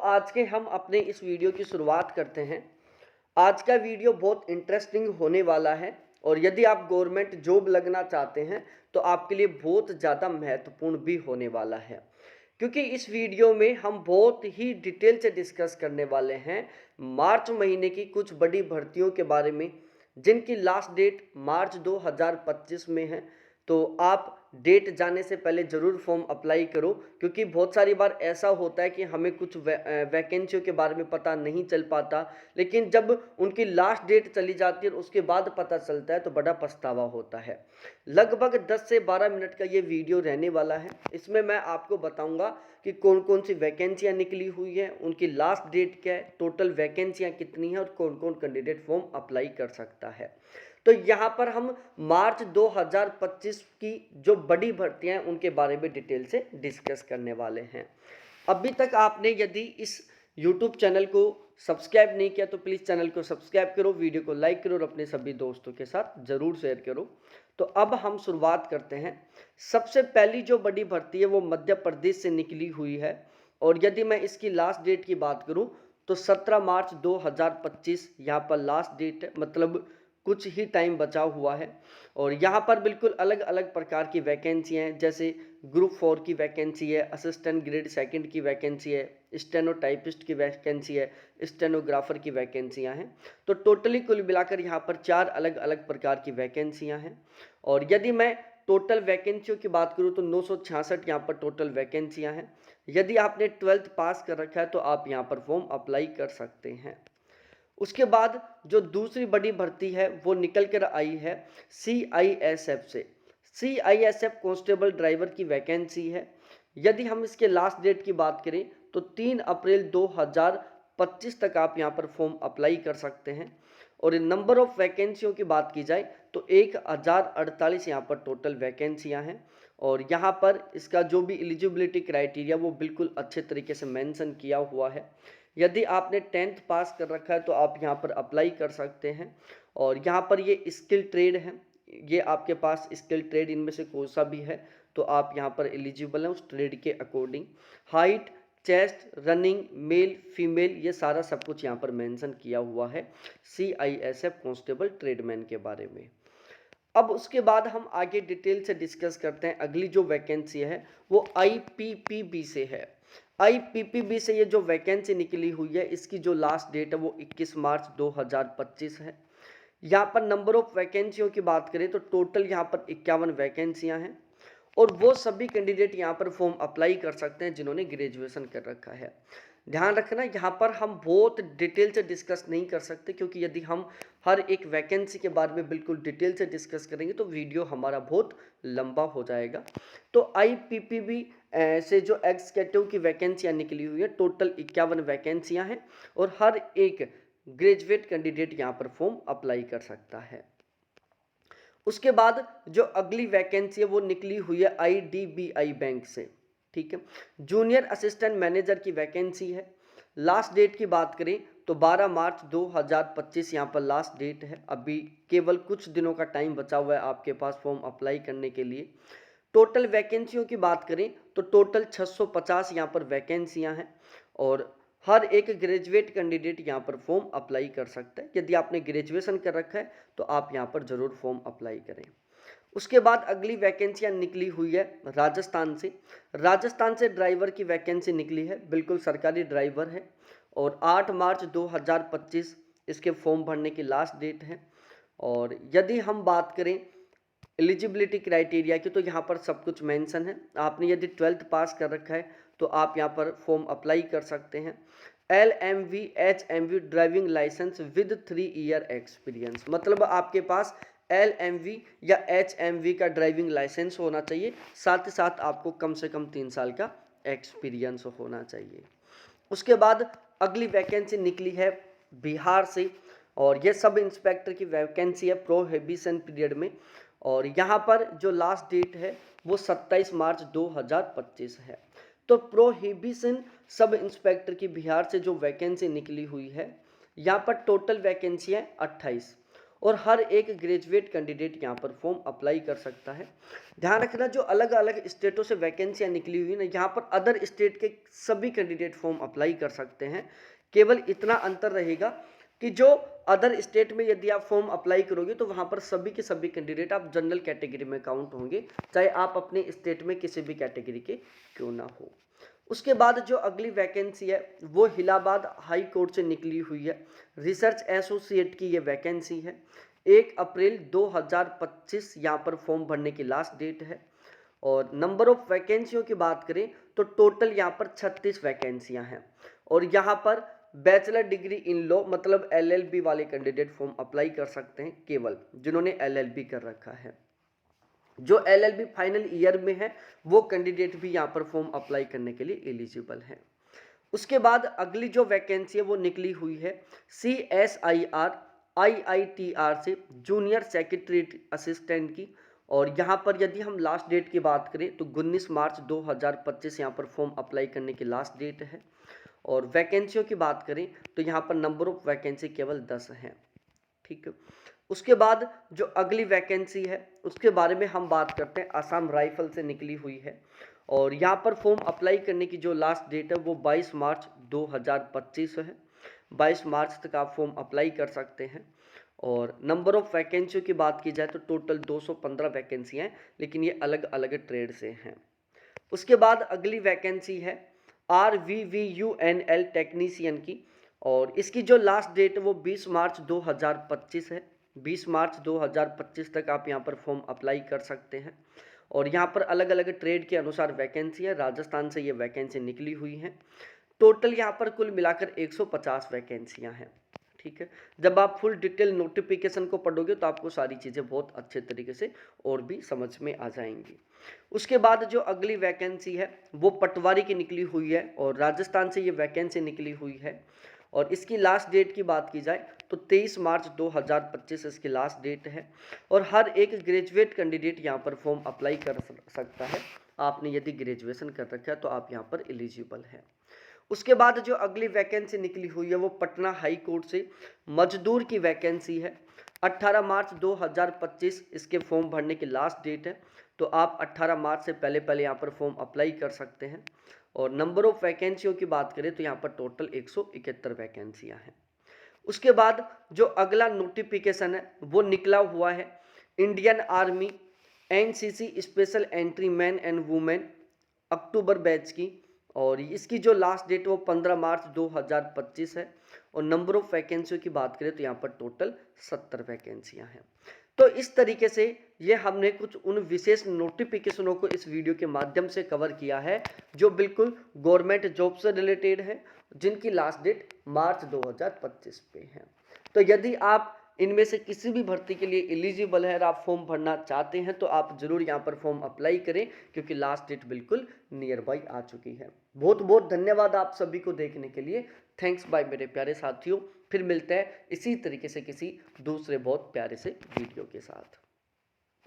आज के हम अपने इस वीडियो की शुरुआत करते हैं। आज का वीडियो बहुत इंटरेस्टिंग होने वाला है और यदि आप गवर्नमेंट जॉब लगना चाहते हैं तो आपके लिए बहुत ज़्यादा महत्वपूर्ण भी होने वाला है, क्योंकि इस वीडियो में हम बहुत ही डिटेल से डिस्कस करने वाले हैं मार्च महीने की कुछ बड़ी भर्तियों के बारे में, जिनकी लास्ट डेट मार्च 2025 में है। तो आप डेट जाने से पहले ज़रूर फॉर्म अप्लाई करो, क्योंकि बहुत सारी बार ऐसा होता है कि हमें कुछ वैकेंसियों के बारे में पता नहीं चल पाता, लेकिन जब उनकी लास्ट डेट चली जाती है और उसके बाद पता चलता है तो बड़ा पछतावा होता है। लगभग 10 से 12 मिनट का ये वीडियो रहने वाला है। इसमें मैं आपको बताऊंगा कि कौन कौन सी वैकेंसियाँ निकली हुई है, उनकी लास्ट डेट क्या है, टोटल वैकेंसियाँ कितनी हैं और कौन कौन कैंडिडेट फॉर्म अप्लाई कर सकता है। तो यहाँ पर हम मार्च 2025 की जो बड़ी भर्तियां हैं उनके बारे में डिटेल से डिस्कस करने वाले हैं। अभी तक आपने यदि इस YouTube चैनल को सब्सक्राइब नहीं किया तो प्लीज़ चैनल को सब्सक्राइब करो, वीडियो को लाइक करो और अपने सभी दोस्तों के साथ ज़रूर शेयर करो। तो अब हम शुरुआत करते हैं। सबसे पहली जो बड़ी भर्ती है वो मध्य प्रदेश से निकली हुई है और यदि मैं इसकी लास्ट डेट की बात करूं तो 17 मार्च 2025 यहाँ पर लास्ट डेट है, मतलब कुछ ही टाइम बचा हुआ है। और यहाँ पर बिल्कुल अलग अलग प्रकार की वैकेंसी हैं, जैसे ग्रुप 4 की वैकेंसी है, असिस्टेंट ग्रेड सेकंड की वैकेंसी है, स्टेनोटाइपिस्ट की वैकेंसी है, स्टेनोग्राफर की वैकेंसियाँ हैं। तो टोटली कुल मिलाकर यहाँ पर 4 अलग अलग प्रकार की वैकेंसियाँ हैं। और यदि मैं टोटल वैकेंसियों की बात करूँ तो 966 यहाँ पर टोटल वैकेंसियाँ हैं। यदि आपने 12th पास कर रखा है तो आप यहाँ पर फॉर्म अप्लाई कर सकते हैं। उसके बाद जो दूसरी बड़ी भर्ती है वो निकल कर आई है CISF से। CISF कांस्टेबल ड्राइवर की वैकेंसी है। यदि हम इसके लास्ट डेट की बात करें तो 3 अप्रैल 2025 तक आप यहाँ पर फॉर्म अप्लाई कर सकते हैं। और नंबर ऑफ वैकेंसियों की बात की जाए तो 1048 यहाँ पर टोटल वैकेंसियाँ हैं। और यहाँ पर इसका जो भी एलिजिबिलिटी क्राइटेरिया वो बिल्कुल अच्छे तरीके से मेंशन किया हुआ है। यदि आपने 10th पास कर रखा है तो आप यहाँ पर अप्लाई कर सकते हैं। और यहाँ पर ये स्किल ट्रेड है, ये आपके पास स्किल ट्रेड इनमें से कोई सा भी है तो आप यहाँ पर एलिजिबल हैं उस ट्रेड के according. Height, chest, running, male female, ये सारा सब कुछ यहाँ पर मेंशन किया हुआ है CISF कांस्टेबल ट्रेडमैन के बारे में। अब उसके बाद हम आगे डिटेल से डिस्कस करते हैं। अगली जो वैकेंसी है वो IPPB से है। IPPB से ये जो वैकेंसी निकली हुई है इसकी जो लास्ट डेट है वो 21 मार्च 2025 है। यहाँ पर नंबर ऑफ वैकेंसियों की बात करें तो टोटल यहाँ पर 51 वैकेंसियाँ हैं और वो सभी कैंडिडेट यहाँ पर फॉर्म अप्लाई कर सकते हैं जिन्होंने ग्रेजुएशन कर रखा है। ध्यान रखना, यहाँ पर हम बहुत डिटेल से डिस्कस नहीं कर सकते, क्योंकि यदि हम हर एक वैकेंसी के बारे में बिल्कुल डिटेल से डिस्कस करेंगे तो वीडियो हमारा बहुत लंबा हो जाएगा। तो IPPB से जो एग्जीक्यूटिव की वैकेंसियाँ निकली हुई है टोटल 51 वैकेंसियाँ हैं और हर एक ग्रेजुएट कैंडिडेट यहाँ पर फॉर्म अप्लाई कर सकता है। उसके बाद जो अगली वैकेंसी है वो निकली हुई है IDBI बैंक से। ठीक है, जूनियर असिस्टेंट मैनेजर की वैकेंसी है। लास्ट डेट की बात करें तो 12 मार्च 2025 यहाँ पर लास्ट डेट है। अभी केवल कुछ दिनों का टाइम बचा हुआ है आपके पास फॉर्म अप्लाई करने के लिए। टोटल वैकेंसियों की बात करें तो टोटल 650 यहाँ पर वैकेंसियाँ हैं और हर एक ग्रेजुएट कैंडिडेट यहाँ पर फॉर्म अप्लाई कर सकता है। यदि आपने ग्रेजुएशन कर रखा है तो आप यहाँ पर ज़रूर फॉर्म अप्लाई करें। उसके बाद अगली वैकेंसियाँ निकली हुई है राजस्थान से। राजस्थान से ड्राइवर की वैकेंसी निकली है, बिल्कुल सरकारी ड्राइवर है और 8 मार्च 2025 इसके फॉर्म भरने की लास्ट डेट है। और यदि हम बात करें एलिजिबिलिटी क्राइटेरिया की तो यहाँ पर सब कुछ मेंशन है। आपने यदि 12th पास कर रखा है तो आप यहाँ पर फॉर्म अप्लाई कर सकते हैं। LMV HMV driving license with 3 year experience, मतलब आपके पास LMV या HMV का ड्राइविंग लाइसेंस होना चाहिए, साथ ही साथ आपको कम से कम 3 साल का एक्सपीरियंस होना चाहिए। उसके बाद अगली वैकेंसी निकली है बिहार से और ये सब इंस्पेक्टर की वैकेंसी है प्रोहिबिशन पीरियड में। और यहाँ पर जो लास्ट डेट है वो 27 मार्च 2025 है। तो प्रोहिबिशन सब इंस्पेक्टर की बिहार से जो वैकेंसी निकली हुई है यहाँ पर टोटल वैकेंसी है 28 और हर एक ग्रेजुएट कैंडिडेट यहाँ पर फॉर्म अप्लाई कर सकता है। ध्यान रखना, जो अलग अलग स्टेटों से वैकेंसियाँ निकली हुई ना, यहाँ पर अदर स्टेट के सभी कैंडिडेट फॉर्म अप्लाई कर सकते हैं। केवल इतना अंतर रहेगा कि जो अदर स्टेट में यदि आप फॉर्म अप्लाई करोगे तो वहाँ पर सभी के सभी कैंडिडेट आप जनरल कैटेगरी में काउंट होंगे, चाहे आप अपने स्टेट में किसी भी कैटेगरी के क्यों ना हो। उसके बाद जो अगली वैकेंसी है वो इलाहाबाद हाई कोर्ट से निकली हुई है। रिसर्च एसोसिएट की ये वैकेंसी है। 1 अप्रैल 2025 यहाँ पर फॉर्म भरने की लास्ट डेट है। और नंबर ऑफ वैकेंसियों की बात करें तो टोटल यहाँ पर 36 वैकेंसियाँ हैं। और यहाँ पर बैचलर डिग्री इन लॉ मतलब LLB वाले कैंडिडेट फॉर्म अप्लाई कर सकते हैं, केवल जिन्होंने LLB कर रखा है। जो LLB फाइनल ईयर में है वो कैंडिडेट भी यहाँ पर फॉर्म अप्लाई करने के लिए एलिजिबल है। उसके बाद अगली जो वैकेंसी है वो निकली हुई है CSIR IITR से जूनियर सेक्रेटरी असिस्टेंट की। और यहाँ पर यदि हम लास्ट डेट की बात करें तो 19 मार्च 2025 यहाँ पर फॉर्म अप्लाई करने की लास्ट डेट है। और वैकेंसियों की बात करें तो यहाँ पर नंबर ऑफ वैकेंसी केवल 10 हैं। ठीक है। उसके बाद जो अगली वैकेंसी है उसके बारे में हम बात करते हैं, असम राइफल से निकली हुई है। और यहाँ पर फॉर्म अप्लाई करने की जो लास्ट डेट है वो 22 मार्च 2025 है। 22 मार्च तक आप फॉर्म अप्लाई कर सकते हैं। और नंबर ऑफ वैकेंसियों की बात की जाए तो टोटल 215 वैकेंसियाँ हैं, लेकिन ये अलग अलग ट्रेड से हैं। उसके बाद अगली वैकेंसी है RVVUNL टेक्नीशियन की। और इसकी जो लास्ट डेट है वो 20 मार्च 2025 है। 20 मार्च 2025 तक आप यहाँ पर फॉर्म अप्लाई कर सकते हैं। और यहाँ पर अलग अलग ट्रेड के अनुसार वैकेंसी है। राजस्थान से ये वैकेंसी निकली हुई है। टोटल यहाँ पर कुल मिलाकर 150 वैकेंसियाँ हैं। ठीक है। जब आप फुल डिटेल नोटिफिकेशन को पढ़ोगे तो आपको सारी चीज़ें बहुत अच्छे तरीके से और भी समझ में आ जाएंगी। उसके बाद जो अगली वैकेंसी है वो पटवारी की निकली हुई है और राजस्थान से ये वैकेंसी निकली हुई है। और इसकी लास्ट डेट की बात की जाए तो 23 मार्च 2025 इसकी लास्ट डेट है। और हर एक ग्रेजुएट कैंडिडेट यहाँ पर फॉर्म अप्लाई कर सकता है। आपने यदि ग्रेजुएशन कर रखा है तो आप यहाँ पर एलिजिबल हैं। उसके बाद जो अगली वैकेंसी निकली हुई है वो पटना हाई कोर्ट से मजदूर की वैकेंसी है। 18 मार्च 2025 इसके फॉर्म भरने की लास्ट डेट है। तो आप 18 मार्च से पहले यहाँ पर फॉर्म अप्लाई कर सकते हैं। और नंबर ऑफ वैकेंसियों की बात करें तो यहाँ पर टोटल 171 वैकेंसियाँ हैं। उसके बाद जो अगला नोटिफिकेशन है वो निकला हुआ है Indian army NCC special entry man and women October batch की। और इसकी जो लास्ट डेट वो 15 मार्च 2025 है। और नंबर ऑफ वैकेंसियों की बात करें तो यहाँ पर टोटल 70 वैकेंसियाँ हैं। तो इस तरीके से ये हमने कुछ उन विशेष नोटिफिकेशनों को इस वीडियो के माध्यम से कवर किया है जो बिल्कुल गवर्नमेंट जॉब से रिलेटेड है, जिनकी लास्ट डेट मार्च 2025 पे है। तो यदि आप इनमें से किसी भी भर्ती के लिए एलिजिबल है और आप फॉर्म भरना चाहते हैं तो आप जरूर यहाँ पर फॉर्म अप्लाई करें, क्योंकि लास्ट डेट बिल्कुल नियर बाई आ चुकी है। बहुत बहुत धन्यवाद आप सभी को देखने के लिए। थैंक्स बाय मेरे प्यारे साथियों। फिर मिलते हैं इसी तरीके से किसी दूसरे बहुत प्यारे से वीडियो के साथ।